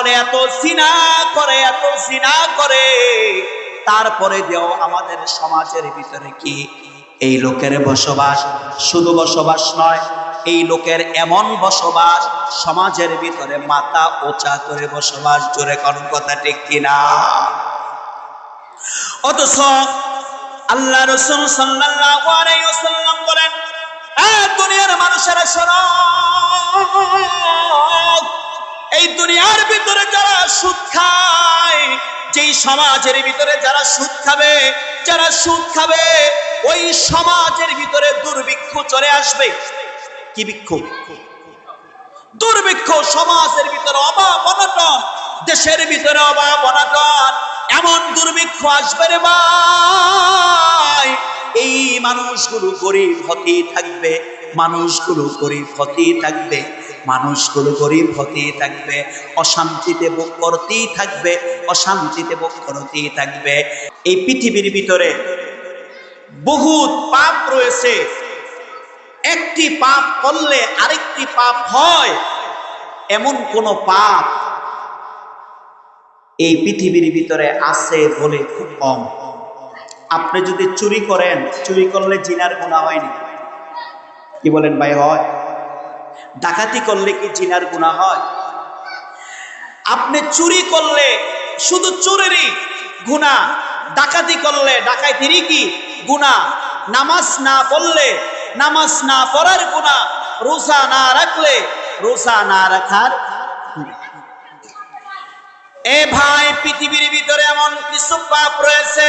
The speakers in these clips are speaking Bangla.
তাহলে এত জিনা করে তারপরে যেও আমাদের সমাজের ভিতরে কি এই লোকের বসবাস, শুধু বসবাস নয়, এই লোকের এমন বসবাস সমাজের ভিতরে মাথা উঁচা করে বসবাস। জোরে কোন কথা ঠিক কিনা? অথচ আল্লাহ রাসূল সাল্লাল্লাহু আলাইহি ওয়াসাল্লাম বলেন, দুনিয়ার মানুষেরা শোনো, এই দুনিয়ার ভিতরে যারা সুদ খায়, যেই সমাজের ভিতরে যারা সুদ খাবে ওই সমাজের ভিতরে দুর্ভিক্ষ চলে আসবে। কি বৃক্ষ? দুর্ভিক্ষ। সমাজের ভিতরে অভাব অনটন, দেশের ভিতরে অভাব অনটন, এমন দুর্ভিক্ষ আসবে রে ভাই, এই মানুষগুলো গরিব হতেই থাকবে, অশান্তিতে ভোগ করতেই থাকবে। এই পৃথিবীর ভিতরে বহুত পাপ রয়েছে, একটি পাপ করলে আরেকটি পাপ হয়, এমন কোন পাপ এই পৃথিবীর ভিতরে আছে বলে খুব কম। আপনি যদি চুরি করলে জিনার গুনাহ হয়নি? কি বলেন ভাই? হয়। ডাকাতি করলে কি জিনার গুনাহ হয়? আপনি চুরি করলে শুধু চুরিরই গুনাহ, ডাকাতি করলে ডাকাতিরই কি গুনাহ, নামাজ না পড়লে নামাজ না পড়ার গুনাহ, রোজা না রাখলে রোজা না রাখার গুনাহ। এ ভাই, পৃথিবীর ভিতরে এমন কিছু পাপ রয়েছে,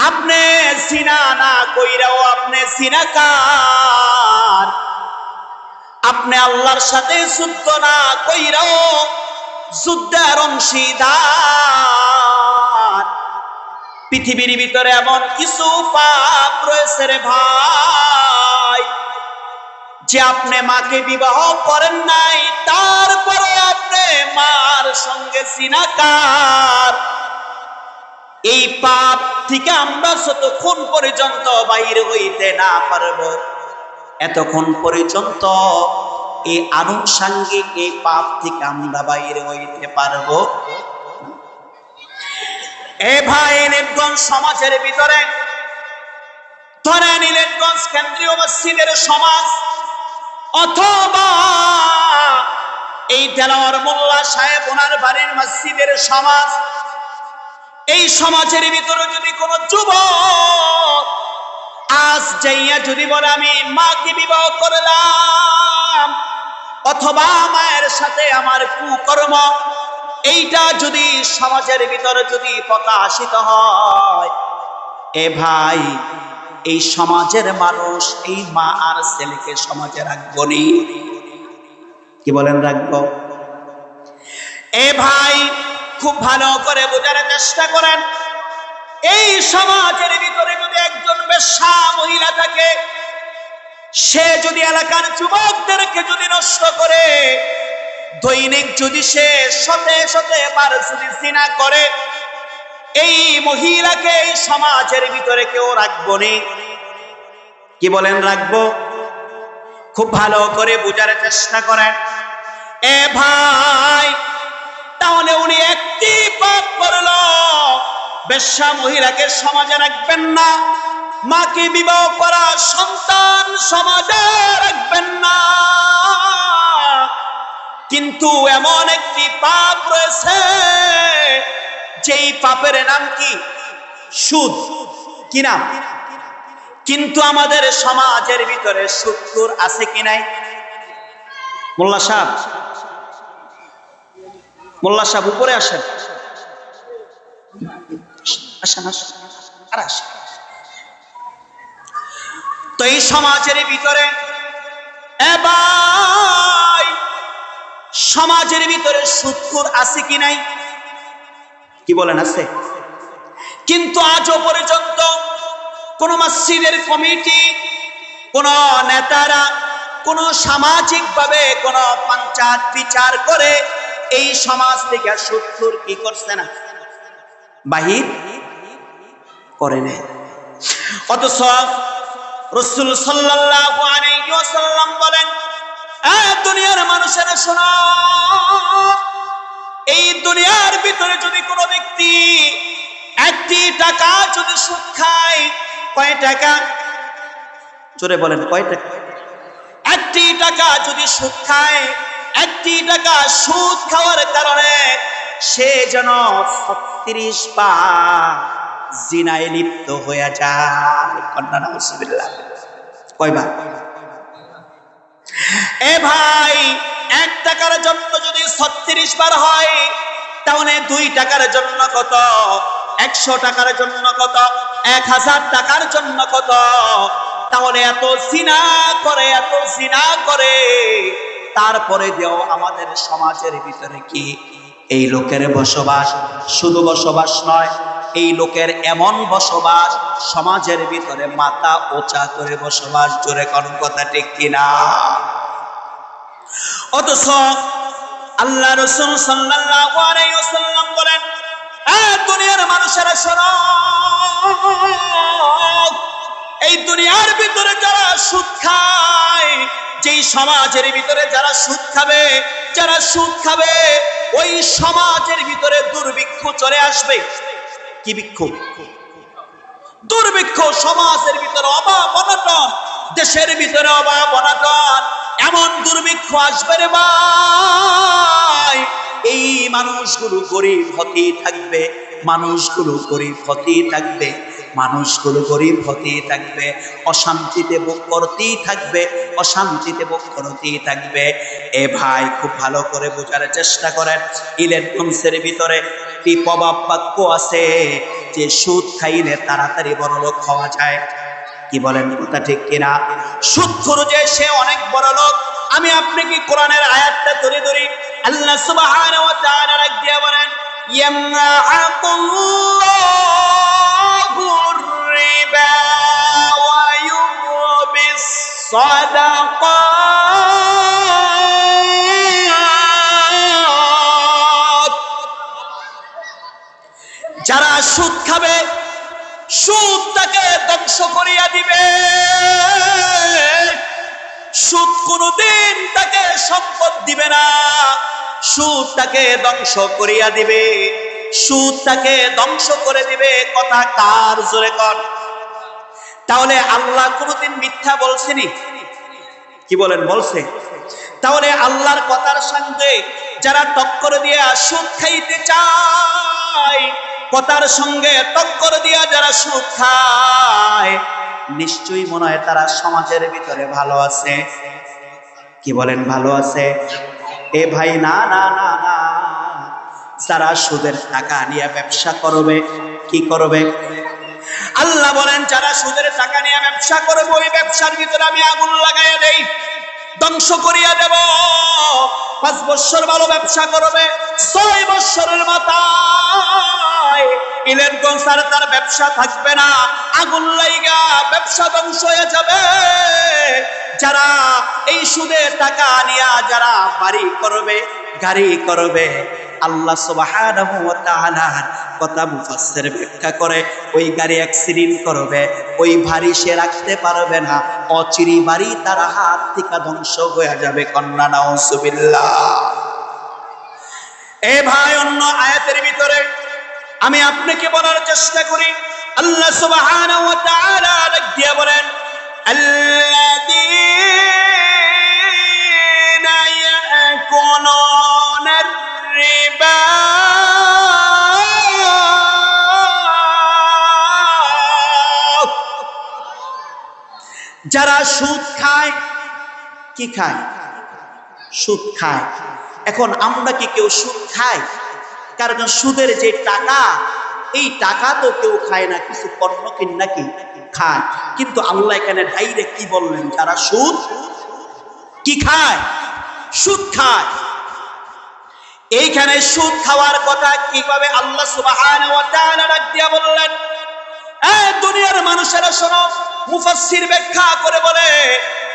আপনি জিনা না কইরাও আপনি জিনাকার, আপনি আল্লাহর সাথে যুদ্ধ না কইরাও যুদ্ধের অংশীদার। পৃথিবীর ভিতরে এমন কিছু পাপ রয়েছে রে ভাই, যে আপনি মাকে বিবাহ করেন নাই, তারপরে আপনি মার সঙ্গে জিনাকার। এই পাপ থেকে আমরা যতক্ষণ পর্যন্ত বাইরে হইতে না পারব, এতক্ষণ পর্যন্ত এই আনুষঙ্গিক এই পাপ থেকে আমরা বাইরে হইতে পারব। এ ভাই, নীলগঞ্জ সমাজের ভিতরে ধরে নীলগঞ্জ কেন্দ্রীয় মসজিদের সমাজ, অথবা এই দেলোয়ার মোল্লা সাহেব ওনার বাড়ির মসজিদের সমাজ, এই সমাজের ভিতরে যদি কোন যুবক আজ যাইয়া যদি বলে আমি মাকে বিবাহ করলাম, অথবা মায়ের সাথে আমার কুকর্ম, এইটা যদি সমাজের ভিতরে যদি প্রকাশিত হয়, এ ভাই, এই সমাজের মানুষ এই মা আর ছেলেকে সমাজে রাখবো নি? কি বলেন, রাখবো? এ ভাই, খুব ভালো করে বোঝার চেষ্টা করেন, এই সমাজের ভিতরে যদি একজন বেশ্যা মহিলা থাকে, সে যদি এলাকার যুবকদেরকে যদি নষ্ট করে, দৈনিক যদি সে শতে বার যদি জিনা করে, এই মহিলাকে এই সমাজের ভিতরে কেউ রাখবো নি? কি বলেন, রাখবো? খুব ভালো করে বোঝার চেষ্টা করেন। এ ভাই, তাহলে উনি একটি পাপ করলো, বেশ্যা মহিলাকে সমাজে রাখবেন না, মাকে বিবাহ করা সন্তান সমাজে রাখবেন না, কিন্তু এমন একটি পাপ রয়েছে, যেই পাপের নাম কি? সুদ। কি নাম? কিন্তু আমাদের সমাজের ভিতরে সুদখোর আছে কি নাই? মোল্লা সাহেব উপরে আসেন, তো এই সমাজের ভিতরে সমাজের ভিতরে সুদখোর আছে কি নাই? কি বলেন, আছে? কিন্তু আজও পর্যন্ত কোন মসজিদের কমিটি, কোন নেতারা, কোন সামাজিক ভাবে কোন পঞ্চায়েত বিচার করে এই সমাজ থেকে সুদখোর কি করছে না? বাহির করে নাই। অথচ রাসূল সাল্লাল্লাহু আলাইহি ওয়াসাল্লাম বলেন, দুনিয়ার মানুষেরা শোনো, দুনিয়ার ভিতরে যদি কোনো ব্যক্তি একটি টাকা যদি সুদ খায়, কয় টাকা? জোরে বলেন, কয় টাকা? একটি টাকা যদি সুদ খায়, একটি টাকা সুদ খাওয়ার কারণে সে যেন 36 বার জিনায় লিপ্ত হয়ে যায়। কন্যা নাউজুবিল্লাহ। কয়বার? এ ভাই, 1 টাকার জন্য যদি 36 বার হয়, তাহলে 2 টাকার জন্য কত? 100 টাকার জন্য কত? 1000 টাকার জন্য কত? তাহলে এত জিনা করে, এত জিনা করে, তারপরে যেও আমাদের সমাজের ভিতরে কি এই লোকের বসবাস? শুধু বসবাস নয়, এই লোকের এমন বসবাস, সমাজের ভিতরে মাথা উঁচা করে বসবাস। জোরে কোন কথা ঠিক কিনা? অথচ আল্লাহ রাসূল সাল্লাল্লাহু আলাইহি ওয়াসাল্লাম বলেন, দুনিয়ার মানুষেরা শোনো, এই দুনিয়ার ভিতরে যারা সুদ খায়, যেই সমাজের ভিতরে যারা সুদ খাবে, যারা সুদ খাবে, ওই সমাজের ভিতরে দুর্ভিক্ষ চলে আসবে। কি ভিক্ষ? দুর্ভিক্ষ। সমাজের ভিতরে অভাব অনটন, দেশের ভিতরে অভাব অনটন, এমন দুর্ভিক্ষ আসবে রে ভাই, এই মানুষগুলো গরিব হতেই থাকবে, মানুষগুলো গরিব হতেই থাকবে, মানুষগুলো গরিব হতেই থাকবে, অশান্তিতে ভোগ করতেই থাকবে, অশান্তিতে ভোগ করতেই থাকবে। এ ভাই, খুব ভালো করে বোঝার চেষ্টা করেন, ইলেকট্রনিক্সের ভিতরে কি প্রভাব বাক্য আছে যে সুদ খাইলে তাড়াতাড়ি বড়লোক হওয়া যায়। কি বলেন, কথা ঠিক কিনা? সুদখোর যে সে অনেক বড় লোক। আমি আপনাকে কোরআনের আয়াতটা ধরে ধরি। আল্লাহ সুবহানাহু ওয়া তাআলা ডাক দিয়ে বলেন, ইয়ামহাকুল্লাহুর রিবা ওয়া ইউরবিস সাদাকাত। যারা সুদ খাবে, সুদ তাকে ধ্বংস করিয়া দিবে। সুদ কোনদিন তাকে সম্পদ দিবে না, সুদ তাকে ধ্বংস করিয়া দিবে, সুদ তাকে ধ্বংস করে দিবে। কথা কার? জোরে কর। তাহলে আল্লাহ কোনদিন মিথ্যা বলছেনি? কি বলেন, বলছে? তাহলে আল্লাহর কথার সঙ্গে যারা টক্কর দিয়ে সুদ খাইতে চায়, কথার সঙ্গে টক্কর দিয়া যারা সুদ খায়, নিশ্চয়ই মনে হয় তারা সমাজের ভিতরে ভালো আছে। কি বলেন, ভালো আছে? এ ভাই, না না না না, যারা সুদের টাকা নিয়ে ব্যবসা করবে, কি করবে? আল্লাহ বলেন, যারা সুদের টাকা নিয়ে ব্যবসা করবে, ওই ব্যবসার ভিতরে আমি আগুন লাগাইয়া দেই, ধ্বংস করিয়া দেব। 5 বছর ভালো ব্যবসা করবে, 6 বছরের মাথায় ইলেকট্রনিক্স আর তার ব্যবসা থাকবে না, আগুন লাইগা ব্যবসা ধ্বংস হয়ে যাবে। যারা এই সুদের টাকা নিয়ে যারা বাড়ি করবে, গাড়ি করবে, আল্লাহ সুবহানাহু ওয়া তাআলার কথা মুফাসসির ব্যাখ্যা করে, ওই গাড়ি অ্যাক্সিডেন্ট করবে, ওই বাড়ি সে রাখতে পারবে না, অচিরি বাড়ি তার হাত থেকে ধ্বংস হয়ে যাবে। কন্যা নাউজুবিল্লাহ। এ ভাই, অন্য আয়াতের ভিতরে আমি আপনাকে বলার চেষ্টা করি, আল্লাহ সুবহানাহু ওয়া তাআলা ডাক দিয়ে বলেন, আল্লাযীনা ইয়াকুলুনার রিবা যারা সুদ খায়। কি খায়? সুদ খায়। এখন আমরা কি কেউ সুদ খাই? কারণ সুদের যে টাকা, এই টাকা তো কেউ খায় না, কিছু পণ্য কিন নাকি খায়। কিন্তু আল্লাহ এখানে ডাইরেক্ট কি বললেন? যারা সুদ কি খায়? সুদ খায়। এইখানে সুদ খাওয়ার কথা কিভাবে আল্লাহ সুবহানাহু ওয়া তাআলা ডাক দিয়া বললেন? দুনিয়ার মানুষেরা শোনো, মুফাসসির ব্যাখ্যা করে বলে,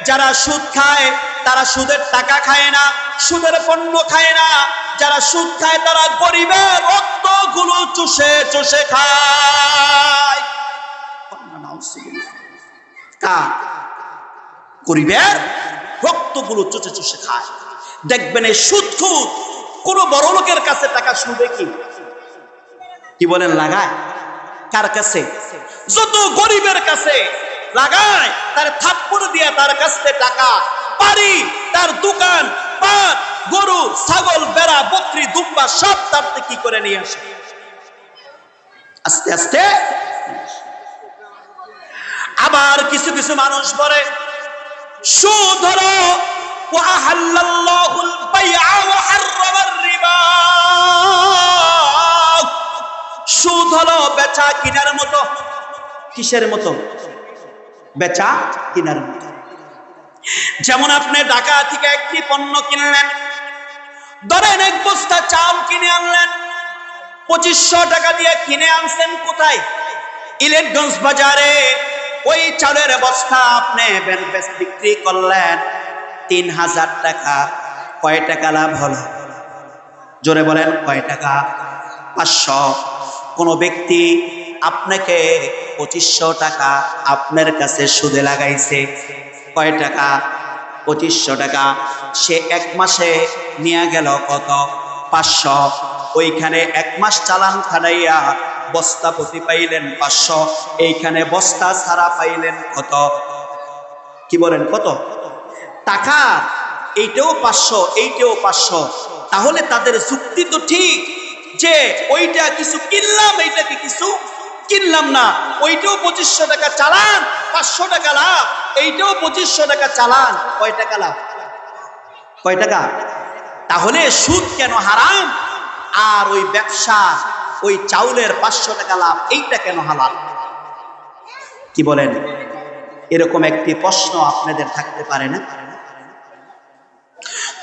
যারা সুদ খায় তারা সুদের টাকা খায় না, সুদের পণ্য খায় না। যারা সুদ খায় তারা গরিবের রক্তগুলো চুষে চুষে খায়। গরিবের রক্তগুলো চুষে চুষে খায়। দেখবেন এই সুদখোর কোন বড় লোকের কাছে টাকা শুনবে কি? কি বলেন? লাগায়। কার কাছে? যত গরিবের কাছে লাগায়, তার থাপ্পড় দিয়ে তার কাছে টাকা, বাড়ি, তার দোকান, পাট, গরু, ছাগল, বেড়া, বকরি, দুম্বা সব তার থেকে কি করে নিয়ে আসে আস্তে আস্তে। আবার কিছু কিছু মানুষ বলে সুদ হলো ওয়াহাল্লাল্লাহুল বাইআ ওয়া হাররামার রিবা, সুদ হলো বেচা কিনার মতো। কিসের মতো? বেচা কিনার মতো। যেমন আপনি ঢাকা থেকে একটি পণ্য কিনলেন, ধরেন এক বস্তা চাল কিনে আনলেন, 2500 টাকা দিয়ে কিনে আনছেন। কোথায়? ইলেকগঞ্জ বাজারে। ওই চালের বস্তা আপনি বিক্রি করলেন 3000 টাকা। কয় টাকা লাভ হলো? জোরে বলেন, কয় টাকা? 500। কোন ব্যক্তি আপনাকে 2500 টাকা আপনার কাছে সুদে লাগাইছে। কয় টাকা? 2500 টাকা। সে এক মাসে নিয়ে গেল কত? 500। ওইখানে এক মাস চালান খাটাইয়া বস্তা প্রতি পাইলেন 500, এইখানে বস্তা ছাড়া পাইলেন কত? কি বলেন, কত টাকা? এইটাও 500, এইটাও 500। তাহলে তাদের যুক্তি তো ঠিক যে ওইটা কিছু কিনলাম, এইটাকে কিছু কিনলাম না। ওইটাও 2500 টাকা চালান, 500 টাকা লাভ। এইটাও 2500 টাকা চালান, কয় টাকা লাভ? কয় টাকা? তাহলে সুদ কেন হারাম? আর ওই ব্যবসা, ওই চাউলের 500 টাকা লাভ, এইটা কেন হালাল? কি বলেন? এরকম একটি প্রশ্ন আপনাদের থাকতে পারে না?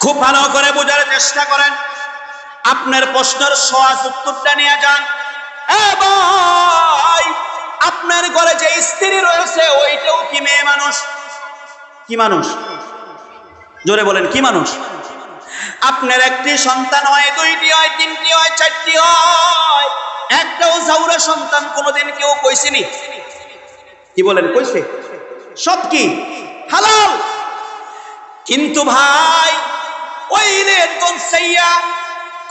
খুব ভালো করে বোঝার চেষ্টা করেন, আপনার প্রশ্নের সহজ উত্তরটা নিয়ে যান। ভাই, আপনার ঘরে যে স্ত্রী রয়েছে ওইটাও কি মেয়ে মানুষ? কি মানুষ? জোরে বলেন, কি মানুষ? আপনার একটি সন্তান হয়, 2টি হয়, 3টি হয়, 4টি হয়, একটাও জাউরা সন্তান কোনোদিন কেউ কইছেনি? কি বলেন, কইছে? সব কি হালাল। কিন্তু ভাই, ওই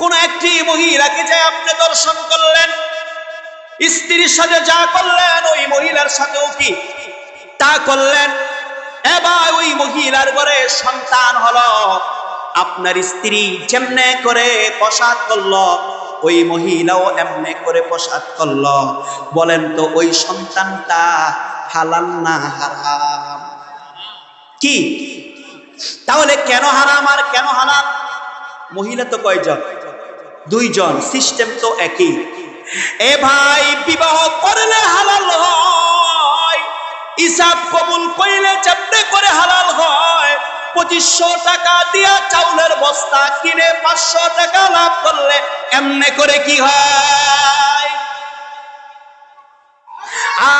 কোন একটি মহিলাকে যে আপনি দর্শন করলেন, স্ত্রীর সাথে যা করলেন ওই মহিলার সাথেও কি তা করলেন। এবার ওই মহিলার ঘরে সন্তান হলো, আপনার স্ত্রী যেমনে করে প্রসাদ করলো ওই মহিলাও এমনে করে প্রসাদ করলো। বলেন তো ওই সন্তানটা হালাল না হারাম? কি? তাহলে কেন হারাম আর কেন হালাল? মহিলা তো কয়জন? 2 জন, সিস্টেম তো একই। এ ভাই, বিবাহ করলে হালাল হয়, হিসাব কবুল কইলে যেমনে করে হালাল হয়। 2500 টাকা দিয়া চাউলের বস্তা কিনে 500 টাকা লাভ করলে এমনে করে কি হয়?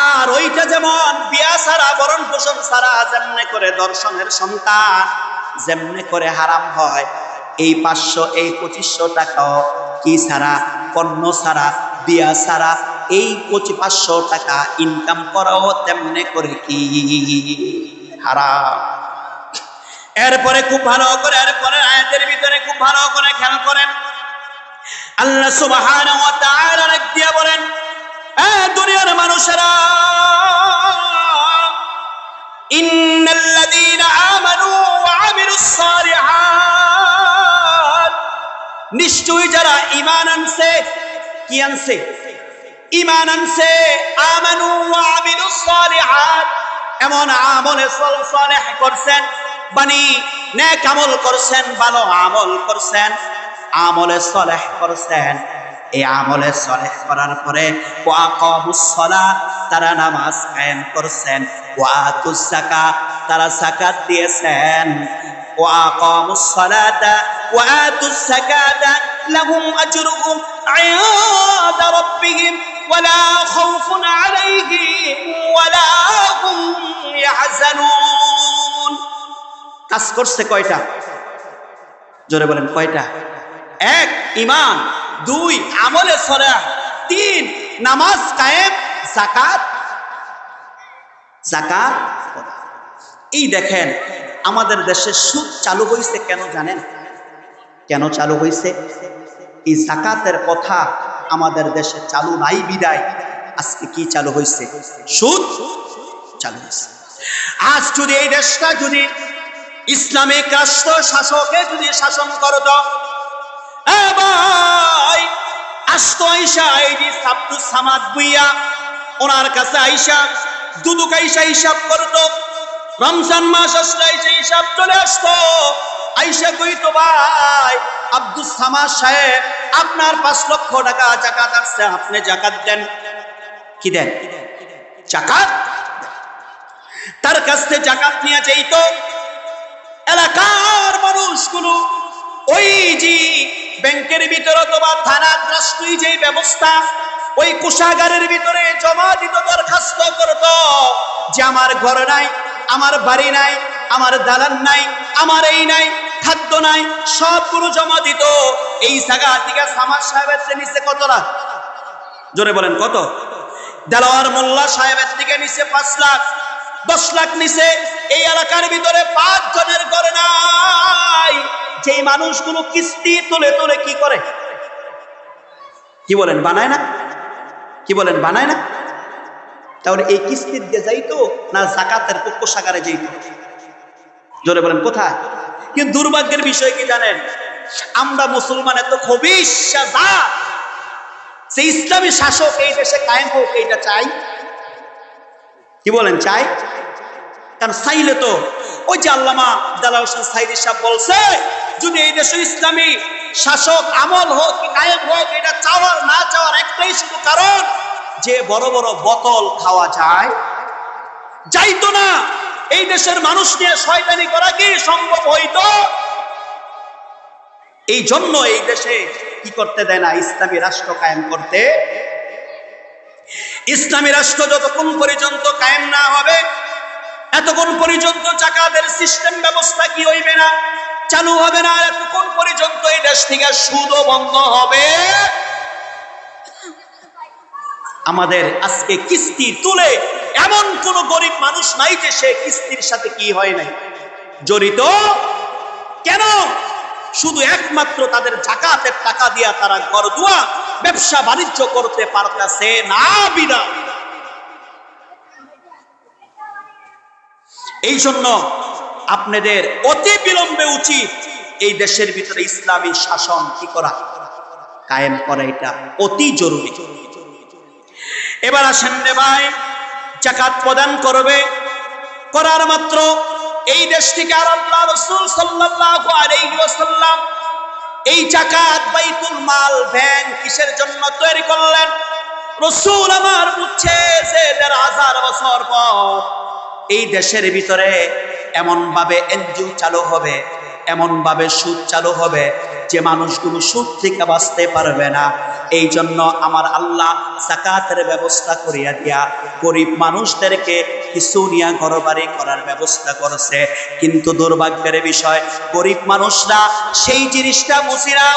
আর ওইটা যেমন বিয়া ছাড়া, বরণ পোষণ ছাড়া যেমনে করে দর্শনের সন্তান যেমনে করে হারাম হয়, এই 500 এই 2500 টাকাও কি ছাড়া? পণ্য ছাড়া, বিয়া ছাড়া এই 500 টাকা ইনকাম করাও তেমনে করে কি হারাম। এরপরে খুব ভালো করে, এরপরে আয়াতের ভিতরে খুব ভালো করে খেয়াল করেন, আল্লাহ সুবহানাহু ওয়া তাআলা ডাক দিয়ে বলেন, এ দুনিয়ার মানুষেরা, ইন্নাল্লাযীনা আমানু ওয়া আমিলুস সালিহাত, নিশ্চয়ই যারা ঈমান আনছে। কি আনছে? ঈমান আনছে। আমানু ওয়া আমিলুস সালিহাত, এমন আমলে সালেহ করছেন, বানি নেক আমল করছেন, ভালো আমল করছেন, আমলে সালেহ করছেন। এই আমলে সালেহ করার পরে ওয়া আকামুস সালাত, তারা নামাজ কায়েম করছেন, ওয়া আতুজ যাকাত, তারা যাকাত দিয়েছেন। ওয়া আকামুস সালাতা ওয়া আতুজ যাকাতা লাহুম আজরুহুম ইনদা রাব্বিহিম ওয়ালা খাউফুন আলাইহিম ওয়ালা হুম ইয়াহজানুন। কাজ করছে কয়টা? জোরে বলেন, কয়টা? 1 ঈমান, 2 আমলে সালেহ, 3 নামাজ কায়েম, যাকাত। এই দেখেন, আমাদের দেশে সুদ চালু হয়েছে কেন জানেন? কেন চালু হয়েছে? এই যাকাতের কথা আমাদের দেশে চালু নাই বিদায় আজকে কি চালু হয়েছে? সুদ চালু হয়েছে। আজ যদি এই দেশটা যদি ইসলামিক রাষ্ট্র শাসকে যদি শাসন করত, ভাই আসতো আইসা এই যে আব্দুস সামাদ ভুইয়া ওনার কাছে আইসা দুদুক আইসা হিসাব করতো, রমজান মাস আসলে আইসা হিসাব চলে আসতো, আইসা কইতো ভাই আব্দুস সামাদ সাহেব আপনার 5 লক্ষ টাকা যাকাত আসছে, আপনি যাকাত দেন। কি দেন? যাকাত। তার কাছ থেকে যাকাত নিয়ে যাইতো এলাকার মানুষগুলো, ওই যে ব্যাংকের ভিতরে অথবা থানার রাষ্ট্রীয় যে ব্যবস্থা ওই কোষাগারের ভিতরে জমা দিত, দরখাস্ত করত যে আমার ঘর নাই, আমার বাড়ি নাই, আমার দালান নাই, আমার এই নাই, খাদ্য নাই, সবগুলো জমা দিত। এই জায়গা থেকে সামাদ সাহেবের নিচে কত লাখ? জোরে বলেন কত? দেলোয়ার মোল্লা সাহেবের থেকে নিচে 5 লাখ, 10 লাখ নিচে। এই এলাকার ভিতরে 5 জনের ঘর নাই, যেই মানুষগুলো কিস্তি তুলে তুলে কি করে? কি বলেন? বানায় না? কি বলেন? বানায় না? তাহলে এই কিস্তির দিয়ে যাইতো না যাকাতের কোষাগারে যাইতো? জোরে বলেন কোথায়? কিন্তু দুর্ভাগ্যের বিষয় কি জানেন? আমরা মুসলমান এত খবিশ জাত, যে ইসলামী শাসক এই দেশে কায়েম হোক এইটা চাই। কি বলেন? চাই। কারণ চাইলে তো ওই যে আল্লামা দেলাওয়ার হোসেন সাইদী সাহেব বলছে, যদি এই দেশে ইসলামী শাসক আমল হোক কায়েম হোক, এটা চাওয়ার না চাওয়ার একটাই শুধু কারণ, যে বড় বড় বোতল খাওয়া যায়, যাইতো না এই দেশের মানুষ নিয়ে শয়তানি করা কি সম্ভব হইতো? এই জন্য এই দেশে কি করতে দেয় না? ইসলামী রাষ্ট্র কায়েম করতে। ইসলামী রাষ্ট্র যতক্ষণ পর্যন্ত কায়েম না হবে, এতক্ষণ পর্যন্ত যাকাতের সিস্টেম ব্যবস্থা কি হইবে না, চালু হবে না। এতক্ষণ পর্যন্ত এই দেশ থেকে সুদও বন্ধ হবে। আমাদের আজকে কিস্তি তুলে এমন কোন গরিব মানুষ নাই যে সে কিস্তির সাথে কি হয় নাই জড়িত। কেন? শুধু একমাত্র তাদের যাকাতের টাকা দিয়া তারা ঘরদুয়া ব্যবসা বাণিজ্য করতে পারতেছে না বিনা। এই জন্য আপনাদের অতি বিলম্বে উচিত এই দেশের ভিতরে ইসলামী শাসন কি করা? কায়েম করা। এটা অতি জরুরি। এবার আসেন রে ভাই, যাকাত প্রদান করবে, করার মাত্র এই দেশ থেকে আর আল্লাহ রাসূল সাল্লাল্লাহু আলাইহি ওয়াসাল্লাম এই যাকাত বাইতুল মাল ব্যাংক কিসের জন্য তৈরি করলেন? রাসূল আমার বুঝছে যে ১৫০০ বছর পর এই দেশের ভিতরে এমন ভাবে এনজিও চালু হবে, এমন ভাবে সুদ চালু হবে যে মানুষগুলো সুদ থেকে বাঁচতে পারবে না। এই জন্য আমার আল্লাহ যাকাতের ব্যবস্থা করিয়া দিয়া গরিব মানুষদেরকে কিছু নিয়া ঘরবাড়ি করার ব্যবস্থা করেছে। কিন্তু দুর্ভাগ্যের বিষয়, গরিব মানুষরা সেই জিনিসটা বুঝিরা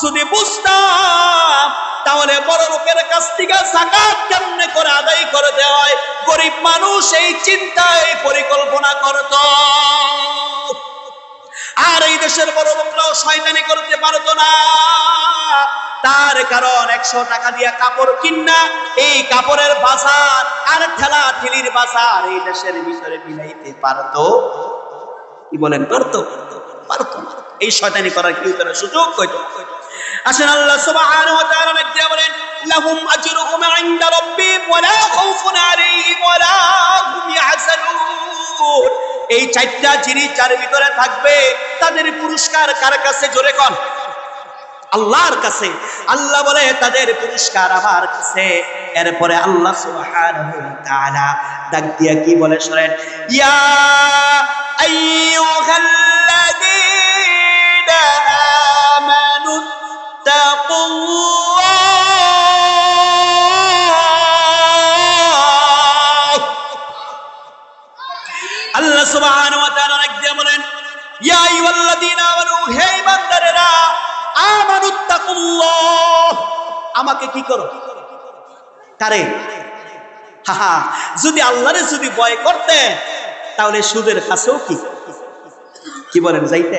যদি বুঝতাম তাহলে বড় লোকের কাছ থেকে যাকাত কেমনে করে আদায় করে দেওয়া হয়, গরিব মানুষ এই চিন্তায় পরিকল্পনা করত। আর এই দেশের বড় লোকরাও শয়তানি করতে পারতো না। তার কারণ 100 টাকা দিয়া কাপড় কিনা এই কাপড়ের বাজার আর ঠেলা ঠেলির বাজার এই দেশের ভিতরে মিলাইতে পারতো? কি বলেন? পারতো? পারতো না। এই শয়তানি করার কি করে সুযোগ কইতো? আসেন আল্লাহ সুবহানাহু ওয়া তাআলা লিখতে বলেন, লাহুম আজরুহুম ইনদা রাব্বিহিম ওয়া লা খাউফুন আলাইহিম ওয়া লা হুম ইয়াহজানুন। এই 4টা জিনিস যার ভিতরে থাকবে তাদের পুরস্কার কার কাছে? জোরে কোন? আল্লাহর কাছে। আল্লাহ বলে তাদের পুরস্কার আমার কাছে। এরপরে আল্লাহ সুবহানাহু ওয়া তাআলা ডাক দিয়া কি বলে শুনেন, ইয়া আইয়ুহাল্লাযীনা আমানু তাকুল্লাহ। আল্লাহ সুবহানাহু ওয়া তাআলা ডাক দিয়া বলেন, ইয়া আইয়ুহাল্লাযীনা আমানু, হে ঈমানদারেরা, আমানুত্তাকুল্লাহ, আমাকে কি করো? কারে? যদি আল্লাহরে যদি ভয় করতে তাহলে সুদের কাছেও কি কি বলেন, যাইতে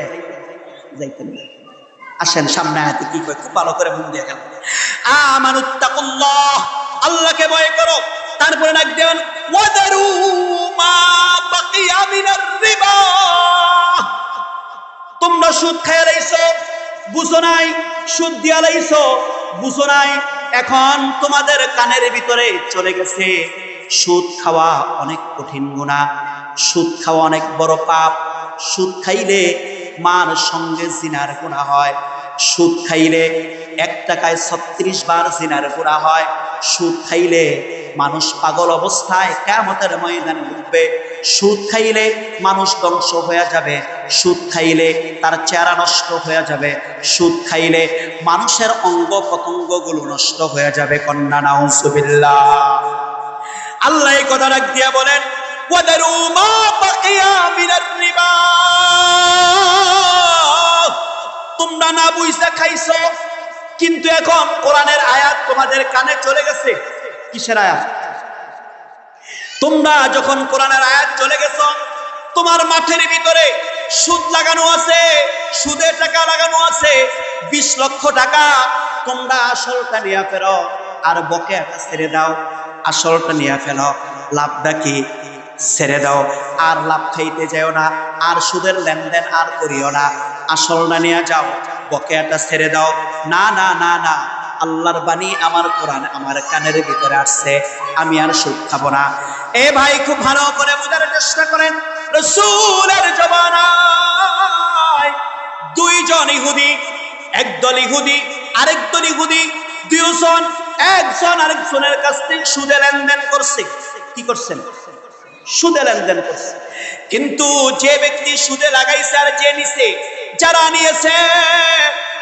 যাইতেন না। আসেন সামনে আয়াতে কি কয়, খুব ভালো করে মন দিয়ে গেল। আমানুত্তাকুল্লাহ, আল্লাহকে ভয় করো। তারপরে ডাক দেন ওয়াদারু মা বাকিয়া মিনার রিবা। তোমরা সুদ খাইয়া লাইছো, বুঝো নাই, সুদ দিয়া লাইছো, বুঝো নাই। এখন তোমাদের কানের ভিতরে চলে গেছে সুদ খাওয়া অনেক কঠিন গুনাহ, সুদ খাওয়া অনেক বড় পাপ। সুদ খাইলে মার সঙ্গে জিনার গুনাহ হয়। সুদ খাইলে 1 টাকায় 36 বার জিনার গুনাহ হয়। সুদ খাইলে মানুষ পাগল অবস্থায় কিয়ামতের ময়দানে উঠবে। সুদ খাইলে মানুষ ধ্বংস হয়ে যাবে। সুদ খাইলে তার চেহারা নষ্ট হয়ে যাবে। সুদ খাইলে মানুষের অঙ্গ প্রত্যঙ্গগুলো নষ্ট হয়ে যাবে। কন্যা নাউজুবিল্লাহ। আল্লাহ এই কথা রাখ দিয়া বলেন ওয়াদারু মা বাকিয়া মিনার রিবা। তোমরা না বুঝা খাইছো, কিন্তু এখন কোরআনের আয়াত তোমাদের কানে চলে গেছে। কিসের আয়াত? তোমরা যখন কোরআনের আয়াত চলে গেছো, তোমার মাঠের ভিতরে সুদ লাগানো আছে, সুদের টাকা লাগানো আছে 20 লক্ষ টাকা। তোমরা আসলটা নিয়ে ফেরো আর বকেয়াটা ছেড়ে দাও। আসলটা নিয়ে ফেলো, লাভটা কি ছেড়ে দাও। আর লাভ খাইতে যাও না, আর সুদের লেনদেন আর করিও না। আসলটা নিয়ে যাও, বকেয়াটা ছেড়ে দাও। না না না না, আল্লাহর বাণী আমার কোরআন আমার কানের ভিতরে আসছে, আমি আর সুদ খাবো না। এ ভাই খুব ভালো করে বোঝার চেষ্টা করেন। রাসূলের জামানায় 2 জন ইহুদি, একদল ইহুদি আরেক দল ইহুদি, 2 জন একজন আরেকজনের কাছ থেকে সুদে লেনদেন করছে। কি করছেন? সুদে লেনদেন করছে। কিন্তু যে ব্যক্তি সুদে লাগাইছে আর যে নিছে, যারা নিয়েছে,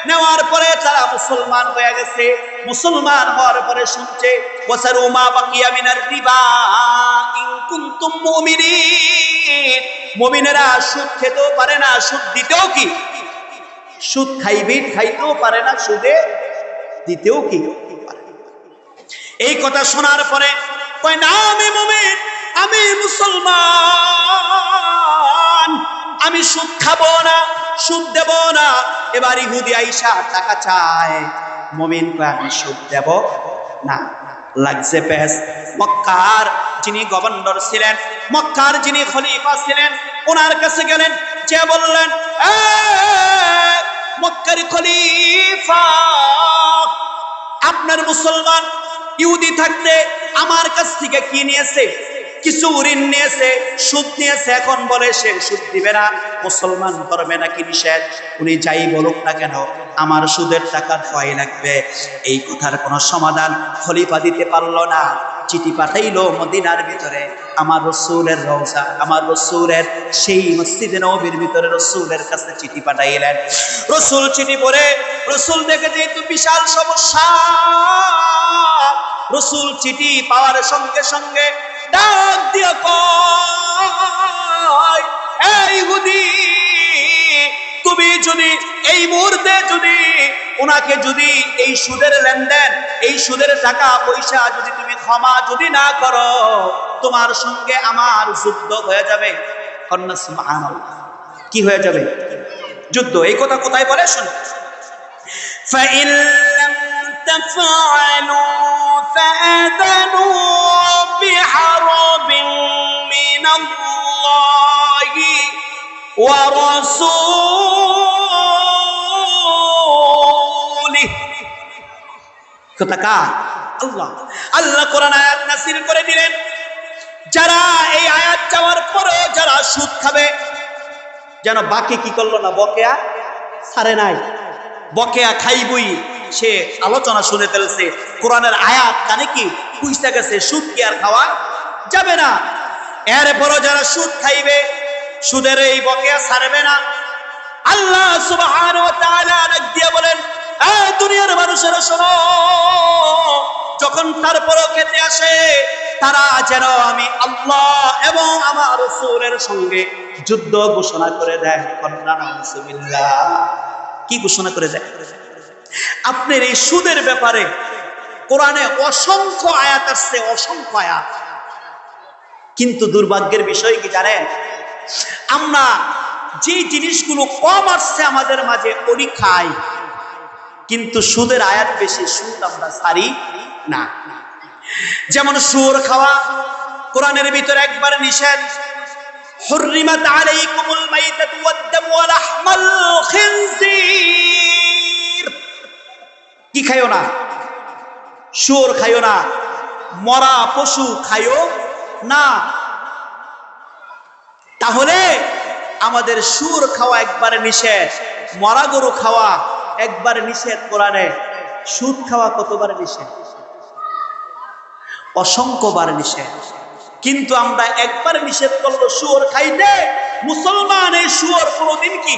নেওয়ার পরে তারা মুসলমান হয়ে গেছে। মুসলমান হওয়ার পরে শুনছে ওয়াসারু মা বাকিয়া মিনার রিবা ইন কুনতুম মুমিনিন। মুমিনেরা সুদ খেতেও পারে না, সুদ দিতেও কি, সুদ খাইতেও পারে না, সুদে দিতেও কি পারে। এই কথা শোনার পরে কয় না, আমি মুমিন, আমি মুসলমান, আমি সুদ খাবো না, সুদ দেব না। এবার ইহুদি আইসা টাকা চায়, মুমিন কয় আমি সুদ দেব না। লাগছে পেস। মক্কার যিনি গভর্নর ছিলেন, মক্কার যিনি খলিফা ছিলেন, ওনার কাছে গেলেন, যে বললেন মক্কার খলিফা, আপনার মুসলমান ইহুদি থাকতে আমার কাছ থেকে কি নিয়েছে? কিছু ঋণ নিয়েছে, সুদ নিয়েছে। এখন বলে সে সুদ দিবে না, মুসলমান ধর্মে নাকি নিষেধ। উনি যাই বলুক না কেন, আমার সুদের টাকা দেওয়াই লাগবে। এই কথার কোনো সমাধান খলিফা দিতে পারলো না। চিঠি পাঠাইলো মদিনার ভিতরে আমার রাসূলের রওজা, আমার রাসূলের সেই মসজিদে নববীর ভিতরে রাসূলের কাছে চিঠি পাঠাইলেন। রাসূল চিঠি পড়ে রাসূল দেখে যেহেতু বিশাল সমস্যা, রাসূল চিঠি পাওয়ার সঙ্গে সঙ্গে ডাক দিয়া কয়, এই ইহুদি, তুমি যদি এই মুহূর্তে যদি ওনাকে যদি এই সুদের লেনদেন, এই সুদের টাকা পয়সা যদি তুমি ক্ষমা যদি না করো, তোমার সঙ্গে আমার যুদ্ধ হয়ে যাবে। কন্যা সুবহানাল্লাহ, কি হয়ে যাবে? যুদ্ধ। এই কথা কোথায় বলে শুন। ফাইন লাম তাফআলু ফাআযানু বিহারবিন মিনাল্লাহি ওয়া রাসূলিহি। কথা কার? আল্লাহ। আল্লাহ কোরআন আয়াত নাযিল করে দিলেন, যারা এই আয়াত যাওয়ার পরে যারা সুদ খাবে, যেন বাকি কি করলো না, বকেয়া ছাড়ে নাই, বকেয়া খাইবই। সে আলোচনা শুনে ফেলছে, কোরআনের আয়াত কানে কি বুঝতে গেছে, সুদ কি আর খাওয়া যাবে না। এরপরও যারা সুদ খাইবে, সুদের এই বকেয়া ছাড়বে না। আল্লাহ সুবহানাহু ওয়া তাআলা ডাক দিয়ে বলেন, এই দুনিয়ার মানুষেরা শোনো, যখন তারপরও খেতে আসে, তারা যেন আমি আল্লাহ এবং আমার রাসূলের সঙ্গে যুদ্ধ ঘোষণা করে দেয়। নাউজুবিল্লাহ। কি ঘোষণা করে দেয়? আপনার এই সুদের ব্যাপারে কোরআনে অসংখ্য আয়াত আসছে, অসংখ্য আয়াত। কিন্তু দুর্ভাগ্যের বিষয় কি জানেন? আমরা যে জিনিসগুলো কম আসছে আমাদের মাঝে ওই খাই, কিন্তু সুদের আয়াত বেশি, সুদ আমরা ছাড়ি না। যেমন সুর খাওয়া কোরআনের ভিতরে একবার নিষেধ, হুররিমাত আলাইকুমুল মাইতাতু ওয়াদ-দামু ওয়া লাহমাল খিনজির। কি খাইও না? সুর খাইও না, মরা পশু খাইও না। তাহলে আমাদের সুর খাওয়া একবারে নিষেধ, মরা গরু খাওয়া একবারে নিষেধ কোরআনে। সুদ খাওয়া কতবার নিষেধ? অসংখ্যবার নিষেধ। কিন্তু আমরা একবার নিষেধ করলো শুয়োর খাইতে, মুসলমান এই শুয়োর কোনোদিন কি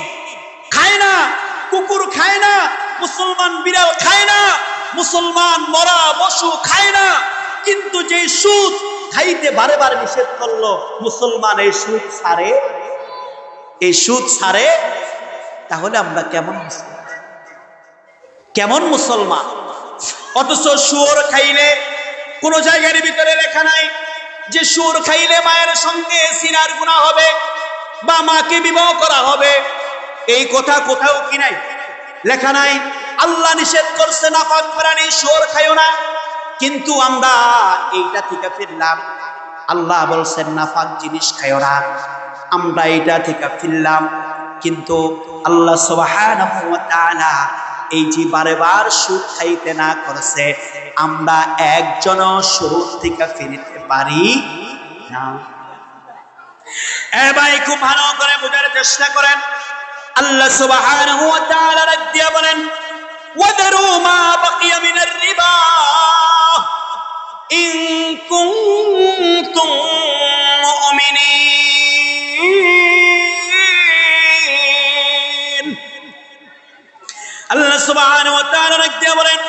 খায় না, কুকুর খায় না, মুসলমান বিড়াল খায় না, মুসলমান মরা পশু খায় না। কিন্তু যে সুদ খাইতে বারে বারে নিষেধ করলো, মুসলমান এই সুদ ছাড়ে, এই সুদ ছাড়ে। তাহলে আমরা কেমন মুসলমান, কেমন মুসলমান? অথচ শুয়োর খাইলে কোন জায়গার ভিতরে লেখা নাই যে শুয়োর খাইলে মায়ের সঙ্গে সিনার গুনাহ হবে বা মাকে বিবাহ করা হবে। এই কথা কোথাও কি নাই, লেখা নাই। আল্লাহ নিষেধ করছে নাপাক প্রাণী শুয়োর খাইও না, কিন্তু আমরা এইটা থেকে ফিরলাম। আল্লাহ বলছেন নাপাক জিনিস খাইও না, আমরা এইটা থেকে ফিরলাম। কিন্তু আল্লাহ সুবহানাহু ওয়া তাআলা এই যে বারবার সুদ খাইতে না করছে, আমরা একজনও সুদ থেকে ফিরতে পারি না। এ ভাই, খুব ভালো করে বোঝার চেষ্টা করেন। আল্লাহ সুবহানাহু ওয়া তাআলা ডাক দিয়া বলেন, ওয়াদারু মা বাকিয়া মিনার রিবা ইন কুনতুম মুমিনিন। আল্লাহ সুবহানাহু ওয়া তাআলা ডাক দিয়া বলেন,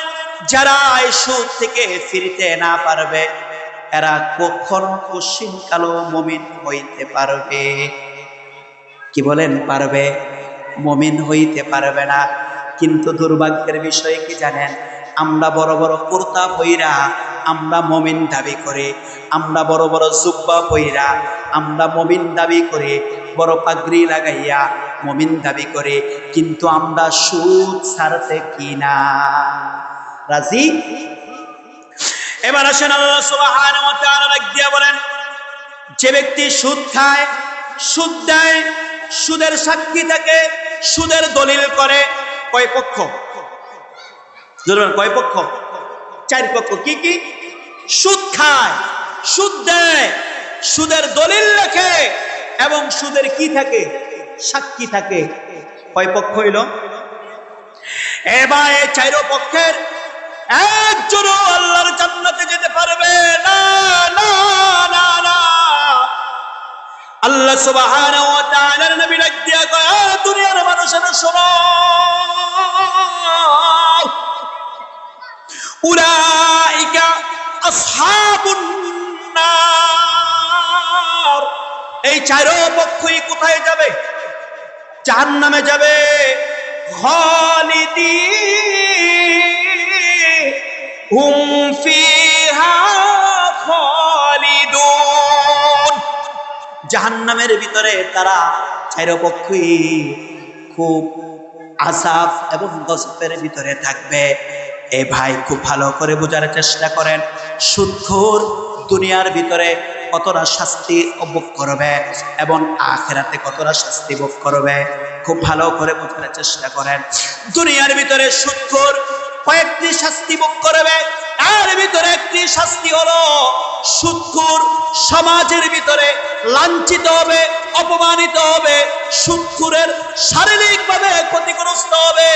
যারা এই সুদ থেকে ফিরতে না পারবে, এরা কখনো কোশ্চিনকালও মুমিন হইতে পারবে। কি বলেন? পারবে? মুমিন হইতে পারবে না। কিন্তু দুর্ভাগ্যের বিষয় কি জানেন? আমরা বড় বড় কুর্তা পইরা আমরা মুমিন দাবি করি, আমরা বড় বড় জুব্বা পইরা আমরা মুমিন দাবি করি, বড় পাগড়ি লাগাইয়া মুমিন দাবি করি, কিন্তু আমরা সুদ ছাড়তে কিনা রাজি? এবার আসেন, আল্লাহ সুবহানাহু ওয়া তাআলা ডাক দিয়া বলেন, যে ব্যক্তি সুদ খায়, সুদ দেয়, সুদের সাক্ষী থাকে, সুদের দলিল করে, কয় পক্ষ? কয় পক্ষ? চার পক্ষ। কি কি? সুদ খায়, সুদ দেয়, সুদের দলিল লেখে এবং সুদের কি থাকে? সাক্ষী থাকে। কয় পক্ষ হইল? এবার এই চার পক্ষের একজনও আল্লাহর জান্নাতে যেতে পারবে না, না, না, না। আল্লাহ সুবহানাহু ওয়া তাআলার নবী ডাক দিয়া কয়, দুনিয়ার মানুষেরা শোনো, উলাইকা আসহাবুন নার। এই চার পক্ষই কোথায় যাবে? জাহান্নামে যাবে। খালিদিন ফিহা খালিদুন। জাহান্নামের ভিতরে তারা চার পক্ষই খুব আযাব এবং গজবের ভিতরে থাকবে। এ ভাই, খুব ভালো করে বোঝার চেষ্টা করেন। সুদখোর দুনিয়ার ভিতরে কতটা শাস্তি ভোগ করবে এবং আখিরাতে কতটা শাস্তি ভোগ করবে, খুব ভালো করে বোঝার চেষ্টা করেন। দুনিয়ার ভিতরে সুদখোর কয়েকটি শাস্তি ভোগ করবে, তার ভিতরে একটি শাস্তি হলো সুদখোর সমাজের ভিতরে লাঞ্ছিত হবে, অপমানিত হবে, সুদখোরের শারীরিকভাবে ক্ষতিগ্রস্ত হবে,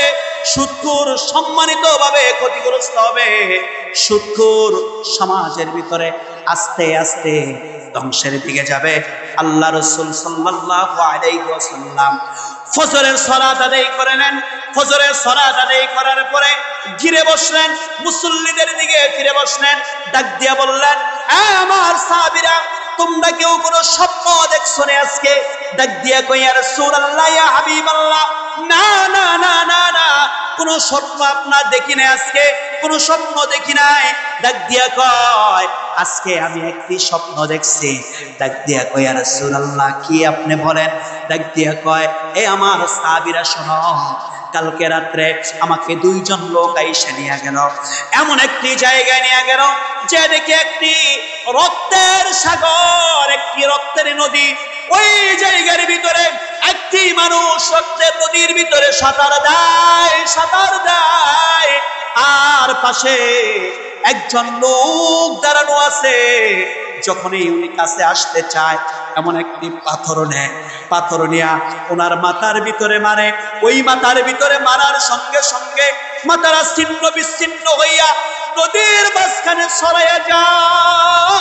সুদখোর সম্মানিতভাবে ক্ষতিগ্রস্ত হবে। সুদখোর সমাজের ভিতরে আস্তে আস্তে ধ্বংসের দিকে যাবে। আল্লাহ রাসূল সাল্লাল্লাহু আলাইহি ওয়াসাল্লাম ফজরের সালাত আদায় করে নেন। ফজরের সালাত আদায় করার পরে ঘিরে বসলেন, মুসল্লিদের দিকে ফিরে বসলেন, ডাক দিয়া বললেন, আমার সাহাবীরা, তোমরা কেউ কোনো স্বপ্ন দেখছো না আজকে? ডাক দিয়া কই, ইয়া রাসূলুল্লাহ, ইয়া হাবিবাল্লাহ, না না না না না, কোন কোন স্বপ্ন আপনার দেখি নাই, আজকে কোন স্বপ্ন দেখি নাই। ডাক দিয়া কয় আজকে আমি একটি স্বপ্ন দেখছি। ডাক দিয়া কয় ইয়া রাসূলুল্লাহ কি আপনি বলেন? ডাক দিয়া কয় এ আমার সাহাবীরা শোনো, কালকে রাত্রে আমাকে দুইজন লোক আইসা নিয়ে গেল, এমন একটি জায়গায় নিয়ে গেল যে দেখে একটি রক্তের সাগর, একটি রক্তের নদী। ওই জায়গার ভিতরে একটি মানুষ রক্তের নদীর ভিতরে সাঁতার দেয়, আর পাশে একজন লোক দাঁড়ানো আছে। যখনই উনি কাছে আসতে চায় এমন একটি পাথর নেয়, পাথর নিয়ে ওনার মাথার ভিতরে মারে। ওই মাথার ভিতরে মারার সঙ্গে সঙ্গে মাথাটা ছিন্ন বিচ্ছিন্ন হইয়া নদীর মাঝখানে ছড়াইয়া যায়।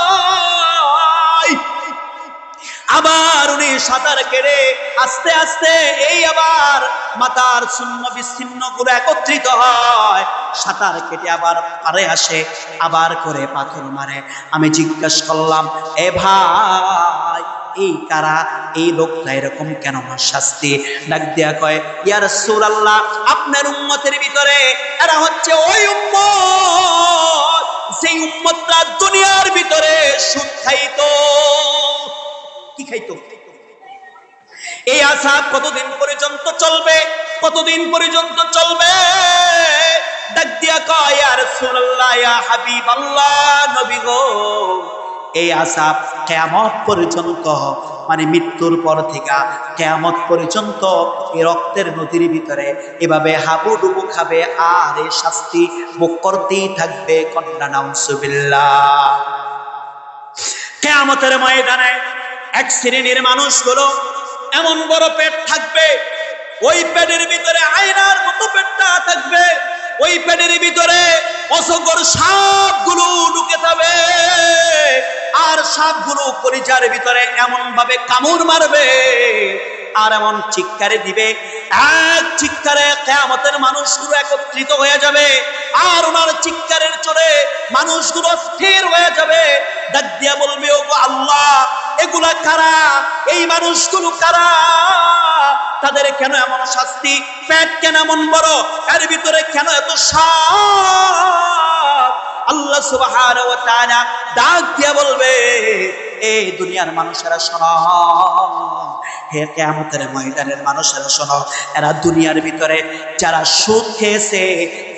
আবার উনি সাঁতার কেটে আস্তে আস্তে এই আবার মাথার ছিন্ন বিচ্ছিন্ন গুলো একত্রিত হয়, সাঁতার কেটে আবার পারে আসে, আবার করে পাথর মারে। আমি জিজ্ঞাসা করলাম এ ভাই এই কারা, এই লোকটা এরকম কেন শাস্তি? ডাক দিয়া কয় ইয়া রাসূলুল্লাহ আপনার উম্মতের ভিতরে এরা হচ্ছে ওই উম্মত সেই উম্মতটা দুনিয়ার ভিতরে সুদ খাইতো। কি খাইতো? এই আযাব কতদিন পর্যন্ত চলবে? কতদিন পর্যন্ত চলবে? ডাক দিয়া কয় ইয়া রাসূলুল্লাহ ইয়া হাবিবাল্লাহ নবী গো এই আযাব কিয়ামত পর্যন্ত, মানে মৃত্যুর পর থেকে কিয়ামত পর্যন্ত এই রক্তের নদীর ভিতরে এভাবে হাবুডুবু খাবে, আর এই শাস্তি ভোগ করতেই থাকবে। কন্যা নাউজুবিল্লাহ। কিয়ামতের ময়দানে এক শ্রেণীর মানুষগুলো এমন বড় পেট থাকবে, ওই পেটের ভিতরে আয়নার মতো পেটটা থাকবে, ওই পেটের ভিতরে অজগর সাপগুলো ঢুকে যাবে, আর সাপগুলো কলিজার ভিতরে এমন ভাবে কামড় মারবে আর এমন চিৎকারে দিবে, এক চিৎকারে কিয়ামতের মানুষগুলো একত্রিত হয়ে যাবে, আর ওনার চিৎকারের চলে মানুষগুলো স্থির হয়ে যাবে। ডাক দিয়া বলবে ওগো আল্লাহ এগুলা কারা, এই মানুষগুলো কারা, তাদের কেন এমন শাস্তি, পেট কেন এমন বড়, এর ভিতরে কেন এত সাপ? আল্লাহ সুবহানাহু ওয়া তাআলা ডাক দিয়া বলবে এই দুনিয়ার মানুষেরা শোনো, হে কিয়ামতের ময়দানের মানুষেরা শোনো, এরা দুনিয়ার ভিতরে যারা সুদ খেয়েছে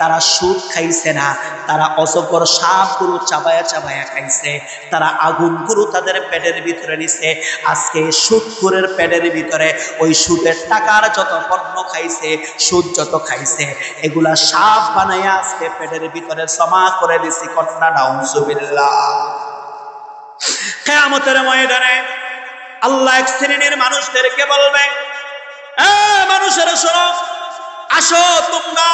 তারা সুদ খাইছে না, তারা অজগর সাপগুলো চাবায়া চাবায়া খাইছে, তারা আগুনগুলো তাদের পেটের ভিতরে নিছে। আজকে সুদখোরের পেটের ভিতরে ওই সুদের টাকার যত পণ্য খাইছে, সুদ যত খাইছে, এগুলা সাপ বানাইয়া আজকে পেটের ভিতরে জমা করে দিছে। কন্যা নাউজুবিল্লাহ। কিয়ামতের ময়দানে আল্লাহ এক শ্রেণীর মানুষদেরকে বলবে মানুষেরা শোনো, আসো তোমরা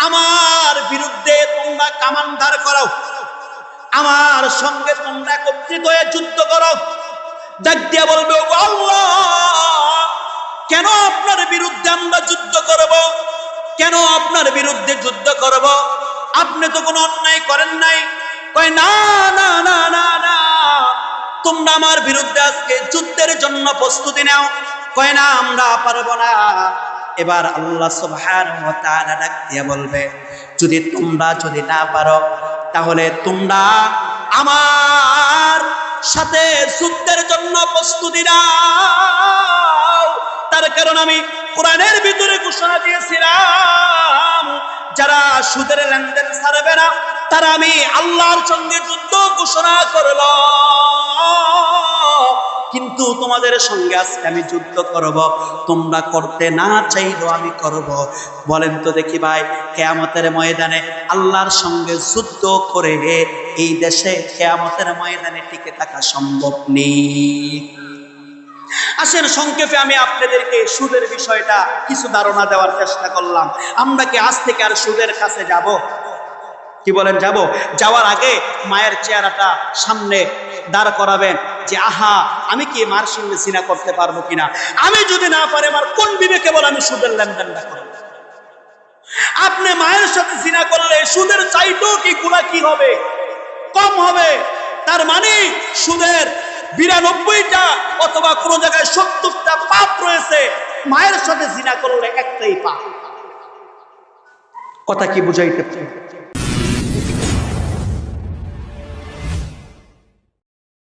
আমার বিরুদ্ধে তোমরা কামান ধার করো, আমার সঙ্গে তোমরা একত্রিত হয়ে যুদ্ধ করো। ডাক দিয়া বলবে ওগো আল্লাহ কেন আপনার বিরুদ্ধে আমরা যুদ্ধ করব? কেন আপনার বিরুদ্ধে যুদ্ধ করব? আপনি তো কোনো অন্যায় করেন নাই। কয় না না না না না, তোমরা আমার বিরুদ্ধে আজকে যুদ্ধের জন্য প্রস্তুতি নাও। কয় না আমরা পারবো না। এবার আল্লাহ সুবহানাহু ওয়া তাআলা ডাক দিয়ে বলবে তোমরা যদি না পারো তাহলে তোমরা আমার সাথে যুদ্ধের জন্য প্রস্তুতি নাও। তার কারণ আমি কোরআনের ভিতরে ঘোষণা দিয়েছিলাম যারা সুদের লেনদেন ছাড়বে না তারা আমি আল্লাহর সঙ্গে যুদ্ধ ঘোষণা করব, কিন্তু তোমাদের সঙ্গে আজকে আমি যুদ্ধ করব, তোমরা করতে না চাইলেও আমি করব। বলেন তো দেখি ভাই, কিয়ামতের ময়দানে আল্লাহর সঙ্গে যুদ্ধ করে এই দেশে কিয়ামতের ময়দানে টিকে থাকা সম্ভব নেই। আসেন সংক্ষেপে আমি আপনাদেরকে সুদের বিষয়টা কিছু ধারণা দেওয়ার চেষ্টা করলাম। আমরা কি আজ থেকে আর সুদের কাছে যাব? কি বলেন যাব? যাওয়ার আগে মায়ের চেহারাটা সামনে দাঁড় করাবেন যে আহা আমি কি মার সঙ্গে জিনা করতে পারবো কিনা। আমি যদি না পারি আমার কোন বিবেকে বলে আমি সুদের লেনদেনটা করব? আপনি মায়ের সাথে জিনা করলে সুদের চাইতেও কি গুনাহ কি হবে? কম হবে। তার মানে সুদের ৯২টা অথবা কোন জায়গায় ৭০টা পাপ রয়েছে, মায়ের সাথে জিনা করলে একটাই পাপ। কথা কি বুঝাইতে পারে?